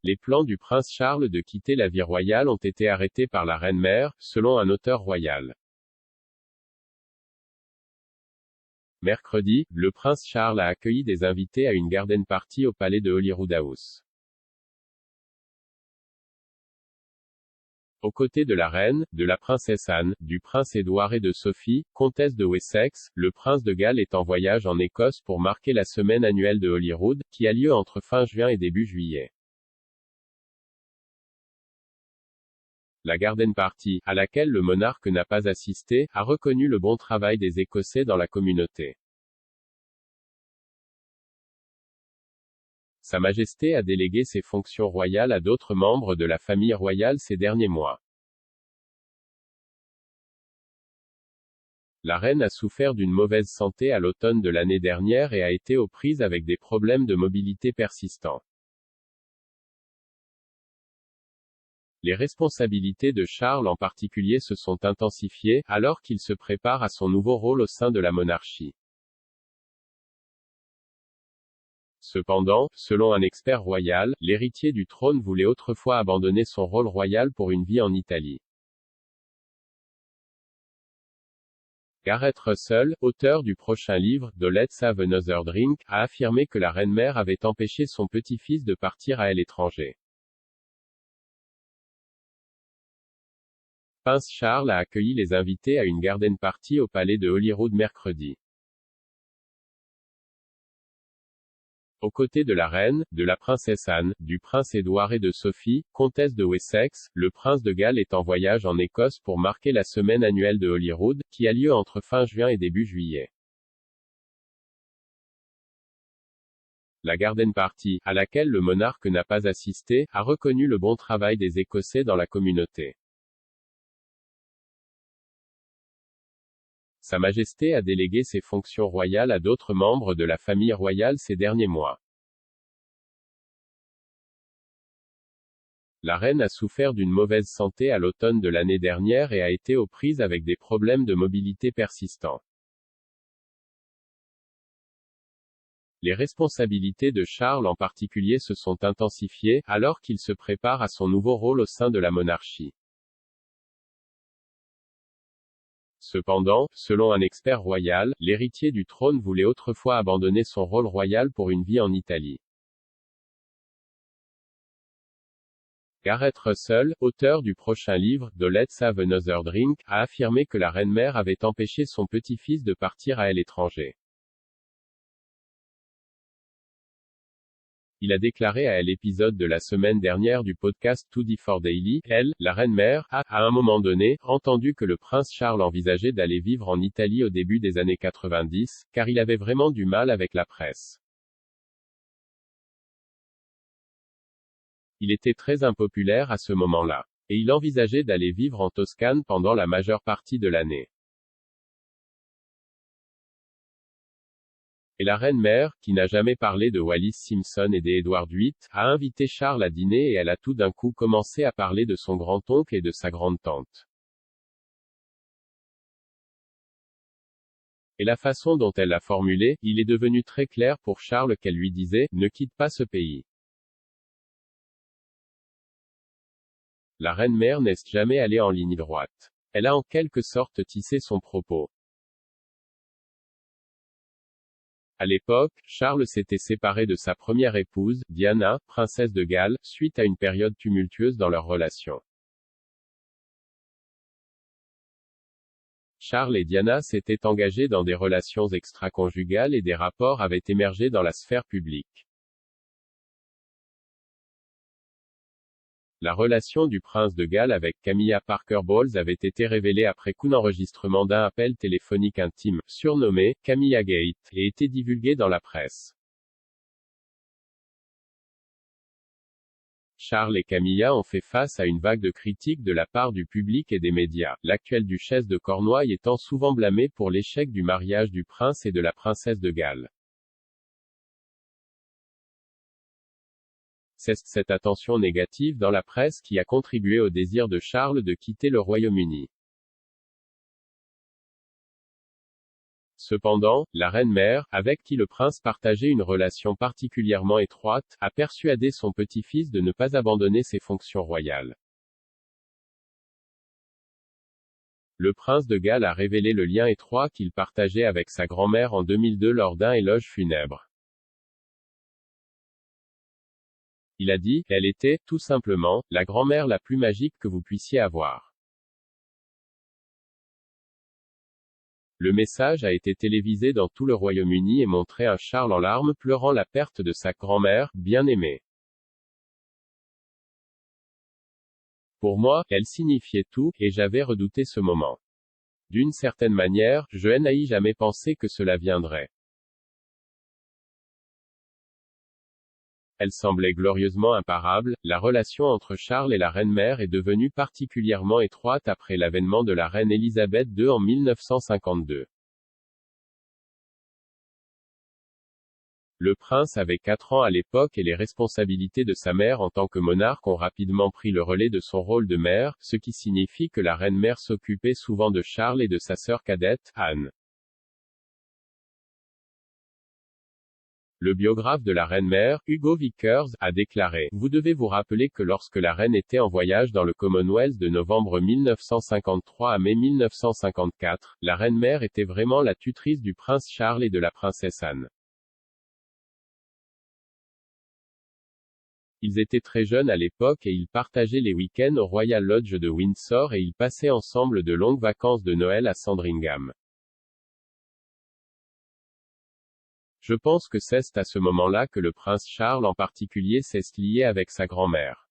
les plans du prince Charles de quitter la vie royale ont été arrêtés par la reine-mère, selon un auteur royal. Mercredi, le prince Charles a accueilli des invités à une garden party au palais de Holyrood House. Aux côtés de la reine, de la princesse Anne, du prince Édouard et de Sophie, comtesse de Wessex, le prince de Galles est en voyage en Écosse pour marquer la semaine annuelle de Holyrood, qui a lieu entre fin juin et début juillet. La garden party, à laquelle le monarque n'a pas assisté, a reconnu le bon travail des Écossais dans la communauté. Sa Majesté a délégué ses fonctions royales à d'autres membres de la famille royale ces derniers mois. La reine a souffert d'une mauvaise santé à l'automne de l'année dernière et a été aux prises avec des problèmes de mobilité persistants. Les responsabilités de Charles en particulier se sont intensifiées, alors qu'il se prépare à son nouveau rôle au sein de la monarchie. Cependant, selon un expert royal, l'héritier du trône voulait autrefois abandonner son rôle royal pour une vie en Italie. Gareth Russell, auteur du prochain livre, de Let's Have Another Drink, a affirmé que la reine-mère avait empêché son petit-fils de partir à l'étranger. Prince Charles a accueilli les invités à une garden party au palais de Holyrood mercredi. Aux côtés de la reine, de la princesse Anne, du prince Édouard et de Sophie, comtesse de Wessex, le prince de Galles est en voyage en Écosse pour marquer la semaine annuelle de Holyrood, qui a lieu entre fin juin et début juillet. La garden party, à laquelle le monarque n'a pas assisté, a reconnu le bon travail des Écossais dans la communauté. Sa Majesté a délégué ses fonctions royales à d'autres membres de la famille royale ces derniers mois. La reine a souffert d'une mauvaise santé à l'automne de l'année dernière et a été aux prises avec des problèmes de mobilité persistants. Les responsabilités de Charles en particulier se sont intensifiées, alors qu'il se prépare à son nouveau rôle au sein de la monarchie. Cependant, selon un expert royal, l'héritier du trône voulait autrefois abandonner son rôle royal pour une vie en Italie. Gareth Russell, auteur du prochain livre, de Let's Have Another Drink, a affirmé que la reine-mère avait empêché son petit-fils de partir à l'étranger. Il a déclaré à l'épisode de la semaine dernière du podcast 2D4 Daily, la reine-mère, à un moment donné, entendu que le prince Charles envisageait d'aller vivre en Italie au début des années 90, car il avait vraiment du mal avec la presse. Il était très impopulaire à ce moment-là. Et il envisageait d'aller vivre en Toscane pendant la majeure partie de l'année. Et la reine-mère, qui n'a jamais parlé de Wallis Simpson et d'Édouard VIII, a invité Charles à dîner et elle a tout d'un coup commencé à parler de son grand-oncle et de sa grande-tante. Et la façon dont elle l'a formulé, il est devenu très clair pour Charles qu'elle lui disait, ne quitte pas ce pays. La reine-mère n'est jamais allée en ligne droite. Elle a en quelque sorte tissé son propos. À l'époque, Charles s'était séparé de sa première épouse, Diana, princesse de Galles, suite à une période tumultueuse dans leur relation. Charles et Diana s'étaient engagés dans des relations extra-conjugales et des rapports avaient émergé dans la sphère publique. La relation du prince de Galles avec Camilla Parker Bowles avait été révélée après coup d'enregistrement d'un appel téléphonique intime, surnommé « Camilla Gate », et était divulguée dans la presse. Charles et Camilla ont fait face à une vague de critiques de la part du public et des médias, l'actuelle duchesse de Cornouailles étant souvent blâmée pour l'échec du mariage du prince et de la princesse de Galles. C'est cette attention négative dans la presse qui a contribué au désir de Charles de quitter le Royaume-Uni. Cependant, la reine-mère, avec qui le prince partageait une relation particulièrement étroite, a persuadé son petit-fils de ne pas abandonner ses fonctions royales. Le prince de Galles a révélé le lien étroit qu'il partageait avec sa grand-mère en 2002 lors d'un éloge funèbre. Il a dit, elle était, tout simplement, la grand-mère la plus magique que vous puissiez avoir. Le message a été télévisé dans tout le Royaume-Uni et montrait un Charles en larmes pleurant la perte de sa grand-mère, bien-aimée. Pour moi, elle signifiait tout, et j'avais redouté ce moment. D'une certaine manière, je n'ai jamais pensé que cela viendrait. Elle semblait glorieusement imparable. La relation entre Charles et la reine-mère est devenue particulièrement étroite après l'avènement de la reine Élisabeth II en 1952. Le prince avait 4 ans à l'époque et les responsabilités de sa mère en tant que monarque ont rapidement pris le relais de son rôle de mère, ce qui signifie que la reine-mère s'occupait souvent de Charles et de sa sœur cadette, Anne. Le biographe de la reine-mère, Hugo Vickers, a déclaré « Vous devez vous rappeler que lorsque la reine était en voyage dans le Commonwealth de novembre 1953 à mai 1954, la reine-mère était vraiment la tutrice du prince Charles et de la princesse Anne. Ils étaient très jeunes à l'époque et ils partageaient les week-ends au Royal Lodge de Windsor et ils passaient ensemble de longues vacances de Noël à Sandringham. Je pense que c'est à ce moment-là que le prince Charles en particulier s'est lié avec sa grand-mère.